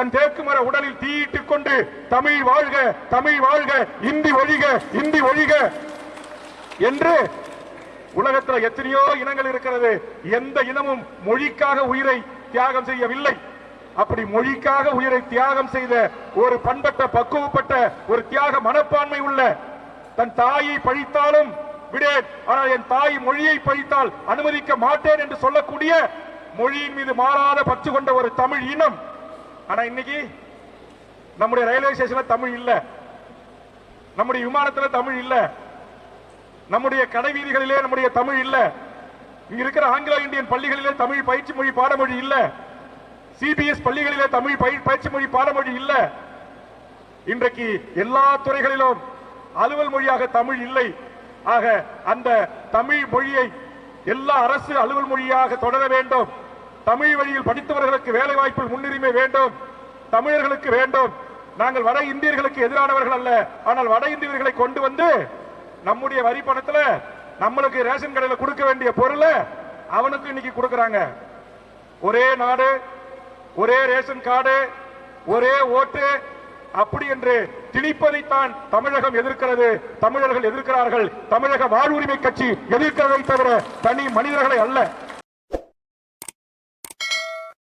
தன் தேக்குமர உடலில் தீயிட்டுக் கொண்டு தமிழ் வாழ்க, தமிழ் வாழ்க, இந்தி ஒழிக, இந்தி ஒழிக என்று உலகத்தில் எத்தனையோ இனங்கள் இருக்கிறது. எந்த இனமும் மொழிக்காக உயிரை தியாகம் செய்யவில்லை. அப்படி மொழிக்காக உயிரை தியாகம் செய்த ஒரு பண்பட்ட, பக்குவப்பட்ட, ஒரு தியாக மனப்பான்மை உள்ள, தன் தாயை பழித்தாலும் விடேன், ஆனால் என் தாய் மொழியை பழித்தால் அனுமதிக்க மாட்டேன் என்று சொல்லக்கூடிய, மொழியின் மீது மாறாத பற்று கொண்ட ஒரு தமிழ் இனம். ஆனா இன்னைக்கு நம்முடைய ரயில்வே ஸ்டேஷன்ல தமிழ் இல்ல, நம்முடைய விமானத்தில் தமிழ் இல்ல, நம்முடைய கடை வீதிகளிலே நம்முடைய தமிழ் இல்ல, இங்க இருக்கிற ஆங்கிலோ இந்தியன் பள்ளிகளிலே தமிழ் பயிற்சி மொழி பாடமொழி இல்ல, சிபிஎஸ் பள்ளிகளிலே தமிழ் பயிற்சி மொழி பாடமொழி இல்ல. இன்றைக்கு எல்லா துறைகளிலும் அலுவல் மொழியாக தமிழ் இல்லை. ஆக அந்த தமிழ் மொழியை எல்லா அரசு அலுவல் மொழியாக தொடர வேண்டும். தமிழ் வழியில் படித்தவர்களுக்கு வேலை வாய்ப்பில் முன்னுரிமை வேண்டும், தமிழர்களுக்கு வேண்டும். நாங்கள் வட இந்தியர்களுக்கு எதிரானவர்கள் அல்ல, ஆனால் வட இந்தியர்களை கொண்டு வந்து நம்முடைய வரி பணத்துல நம்மளுக்கு ரேஷன் கடையில கொடுக்க வேண்டிய பொருளை அவனுக்கு இன்னைக்கு கொடுக்கறாங்க. ஒரே நாடு, ஒரே ரேஷன் கார்டு, ஒரே ஓட்டு அப்படி என்று திணிப்பதைத்தான் தமிழகம் எதிர்க்கிறது, தமிழர்கள் எதிர்க்கிறார்கள். தமிழக வாழ்வுரிமை கட்சி எதிர்க்கிறதை தவிர தனி மனிதர்களை அல்ல.